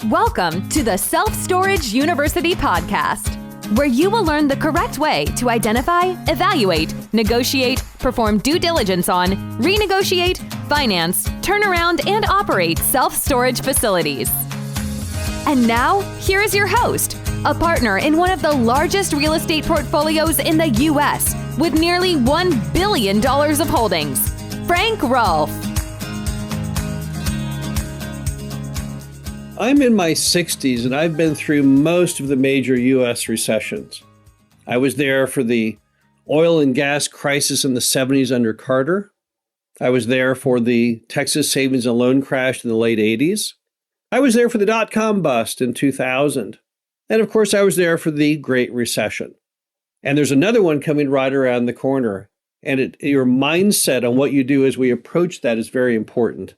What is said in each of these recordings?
Welcome to the Self-Storage University podcast, where you will learn the correct way to identify, evaluate, negotiate, perform due diligence on, renegotiate, finance, turn around, and operate self-storage facilities. And now, here is your host, a partner in one of the largest real estate portfolios in the U.S. with nearly $1 billion of holdings, Frank Rolfe. I'm in my 60s and I've been through most of the major U.S. recessions. I was there for the oil and gas crisis in the 70s under Carter. I was there for the Texas savings and loan crash in the late 80s. I was there for the dot-com bust in 2000. And of course, I was there for the Great Recession. And there's another one coming right around the corner. And your mindset on what you do as we approach that is very important.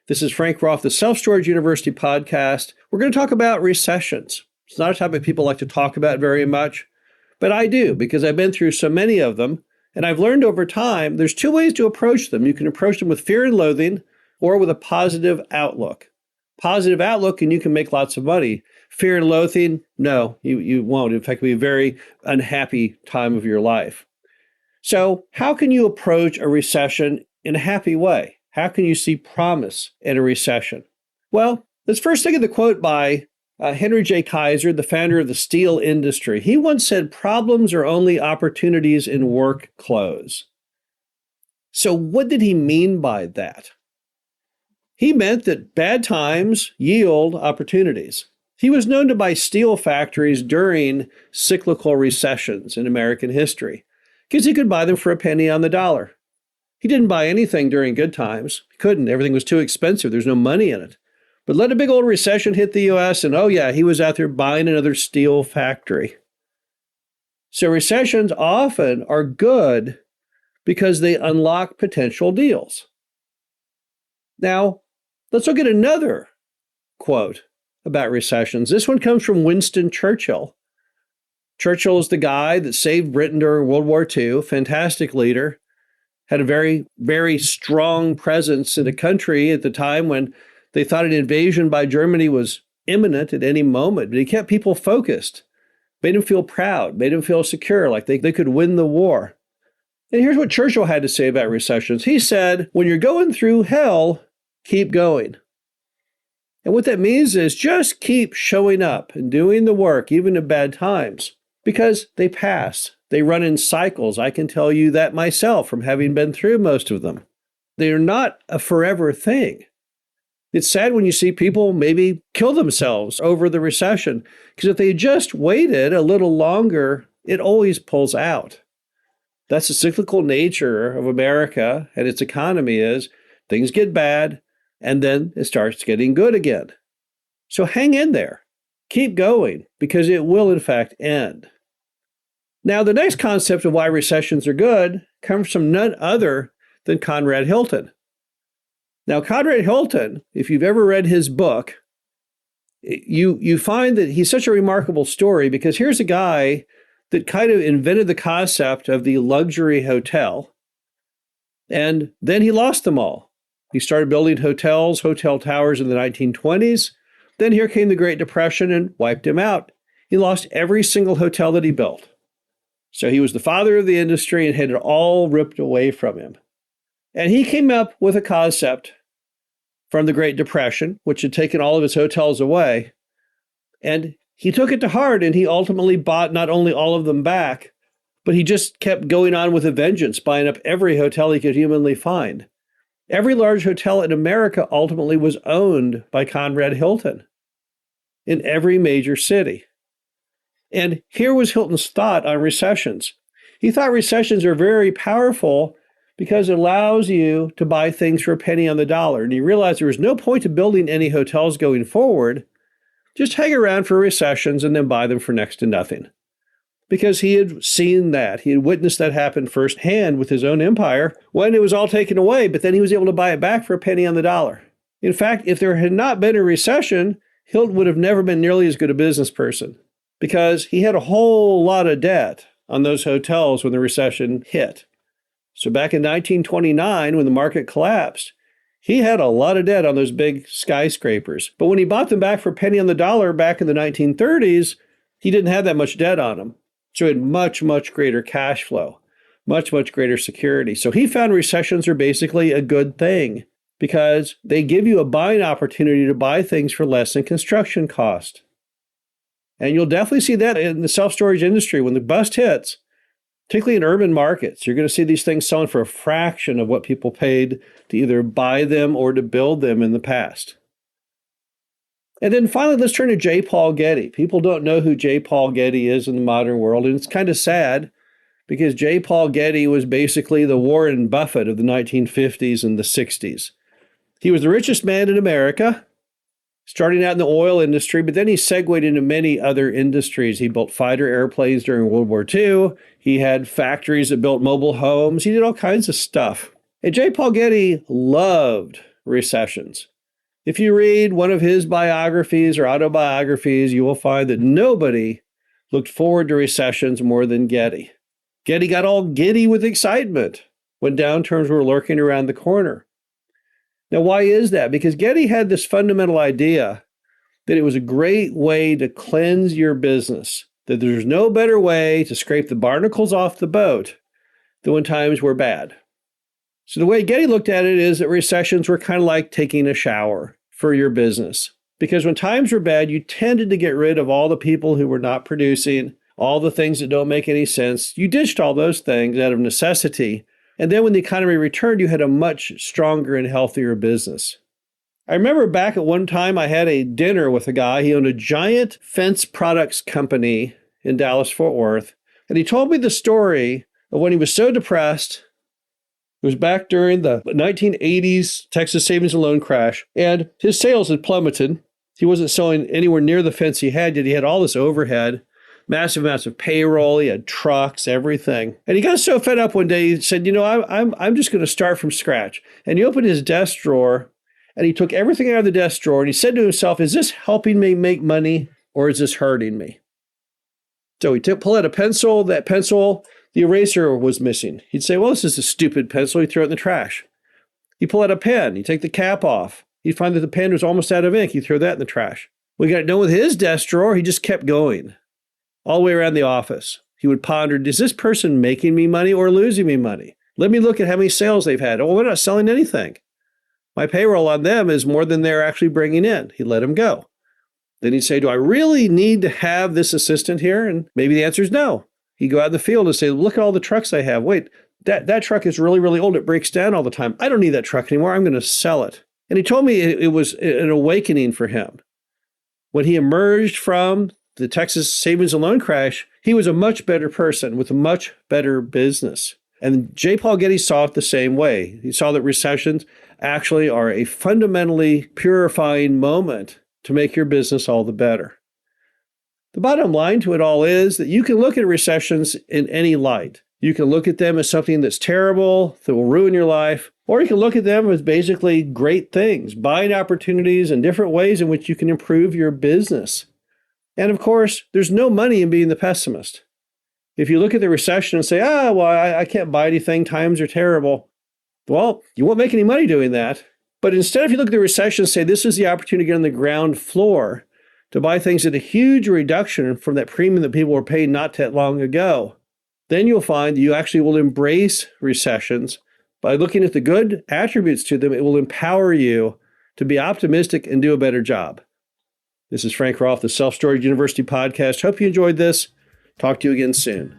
This is Frank Rolfe, the Self-Storage University podcast. We're going to talk about recessions. It's not a topic people like to talk about very much, but I do because I've been through so many of them. And I've learned over time, there's two ways to approach them. You can approach them with fear and loathing or with a positive outlook. Positive outlook, and you can make lots of money. Fear and loathing, no, you won't. In fact, it'll be a very unhappy time of your life. So how can you approach a recession in a happy way? How can you see promise in a recession? Well, let's first think of the quote by Henry J. Kaiser, the founder of the steel industry. He once said, "Problems are only opportunities in work clothes." So what did he mean by that? He meant that bad times yield opportunities. He was known to buy steel factories during cyclical recessions in American history because he could buy them for a penny on the dollar. He didn't buy anything during good times. He couldn't. Everything was too expensive. There's no money in it. But let a big old recession hit the U.S. and oh yeah, he was out there buying another steel factory. So recessions often are good because they unlock potential deals. Now, let's look at another quote about recessions. This one comes from Winston Churchill. Churchill is the guy that saved Britain during World War II, fantastic leader. Had a very, very strong presence in the country at the time when they thought an invasion by Germany was imminent at any moment. But he kept people focused, made them feel proud, made them feel secure, like they could win the war. And here's what Churchill had to say about recessions. He said, "When you're going through hell, keep going." And what that means is just keep showing up and doing the work, even in bad times, because they pass. They run in cycles. I can tell you that myself from having been through most of them. They are not a forever thing. It's sad when you see people maybe kill themselves over the recession, because if they just waited a little longer, it always pulls out. That's the cyclical nature of America and its economy is things get bad and then it starts getting good again. So hang in there. Keep going because it will in fact end. Now, the next concept of why recessions are good comes from none other than Conrad Hilton. Now, Conrad Hilton, if you've ever read his book, you find that he's such a remarkable story because here's a guy that kind of invented the concept of the luxury hotel, and then he lost them all. He started building hotels, hotel towers in the 1920s. Then here came the Great Depression and wiped him out. He lost every single hotel that he built. So he was the father of the industry and had it all ripped away from him. And he came up with a concept from the Great Depression, which had taken all of his hotels away. And he took it to heart and he ultimately bought not only all of them back, but he just kept going on with a vengeance, buying up every hotel he could humanly find. Every large hotel in America ultimately was owned by Conrad Hilton in every major city. And here was Hilton's thought on recessions. He thought recessions are very powerful because it allows you to buy things for a penny on the dollar. And he realized there was no point to building any hotels going forward. Just hang around for recessions and then buy them for next to nothing. Because he had seen that. He had witnessed that happen firsthand with his own empire when it was all taken away, but then he was able to buy it back for a penny on the dollar. In fact, if there had not been a recession, Hilton would have never been nearly as good a business person, because he had a whole lot of debt on those hotels when the recession hit. So back in 1929, when the market collapsed, He had a lot of debt on those big skyscrapers. But when he bought them back for a penny on the dollar back in the 1930s, he didn't have that much debt on them. So he had much, much greater cash flow, much, much greater security. So he found recessions are basically a good thing because they give you a buying opportunity to buy things for less than construction cost. And you'll definitely see that in the self-storage industry. When the bust hits, particularly in urban markets, you're going to see these things selling for a fraction of what people paid to either buy them or to build them in the past. And then finally, let's turn to J. Paul Getty. People don't know who J. Paul Getty is in the modern world, and it's kind of sad because J. Paul Getty was basically the Warren Buffett of the 1950s and the 60s. He was the richest man in America, starting out in the oil industry, but then he segued into many other industries. He built fighter airplanes during World War II. He had factories that built mobile homes. He did all kinds of stuff. And J. Paul Getty loved recessions. If you read one of his biographies or autobiographies, you will find that nobody looked forward to recessions more than Getty. Getty got all giddy with excitement when downturns were lurking around the corner. Now, why is that? Because Getty had this fundamental idea that it was a great way to cleanse your business, that there's no better way to scrape the barnacles off the boat than when times were bad. So the way Getty looked at it is that recessions were kind of like taking a shower for your business. Because when times were bad, you tended to get rid of all the people who were not producing, all the things that don't make any sense. You ditched all those things out of necessity. And then when the economy returned, you had a much stronger and healthier business. I remember back at one time I had a dinner with a guy. He owned a giant fence products company in Dallas-Fort Worth. And he told me the story of when he was so depressed. It was back during the 1980s Texas savings and loan crash, and his sales had plummeted. He wasn't selling anywhere near the fence he had, yet he had all this overhead, massive amounts of payroll. He had trucks, everything. And he got so fed up one day, he said, I'm just going to start from scratch. And he opened his desk drawer, and he took everything out of the desk drawer, and he said to himself, is this helping me make money, or is this hurting me? So he pulled out a pencil. That pencil, the eraser was missing. He'd say, well, this is a stupid pencil. He'd throw it in the trash. He'd pull out a pen. He'd take the cap off. He'd find that the pen was almost out of ink. He'd throw that in the trash. When he got done with his desk drawer, he just kept going all the way around the office. He would ponder, is this person making me money or losing me money? Let me look at how many sales they've had. Oh, we're not selling anything. My payroll on them is more than they're actually bringing in. He'd let them go. Then he'd say, do I really need to have this assistant here? And maybe the answer is no. He'd go out in the field and say, look at all the trucks I have. Wait, that truck is really, really old. It breaks down all the time. I don't need that truck anymore. I'm going to sell it. And he told me it was an awakening for him. When he emerged from the Texas savings and loan crash, he was a much better person with a much better business. And J. Paul Getty saw it the same way. He saw that recessions actually are a fundamentally purifying moment to make your business all the better. The bottom line to it all is that you can look at recessions in any light. You can look at them as something that's terrible, that will ruin your life, or you can look at them as basically great things, buying opportunities and different ways in which you can improve your business. And of course, there's no money in being the pessimist. If you look at the recession and say, I can't buy anything, times are terrible. Well, you won't make any money doing that. But instead, if you look at the recession and say, this is the opportunity to get on the ground floor to buy things at a huge reduction from that premium that people were paying not that long ago, then you'll find that you actually will embrace recessions. By looking at the good attributes to them, it will empower you to be optimistic and do a better job. This is Frank Rolfe, the Self-Storage University podcast. Hope you enjoyed this. Talk to you again soon.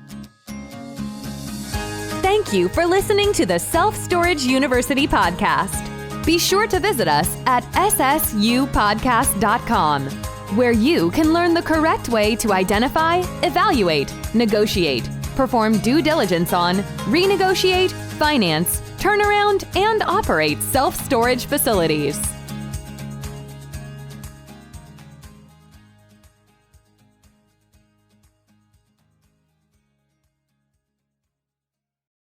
Thank you for listening to the Self-Storage University podcast. Be sure to visit us at ssupodcast.com, where you can learn the correct way to identify, evaluate, negotiate, perform due diligence on, renegotiate, finance, turnaround, and operate self-storage facilities.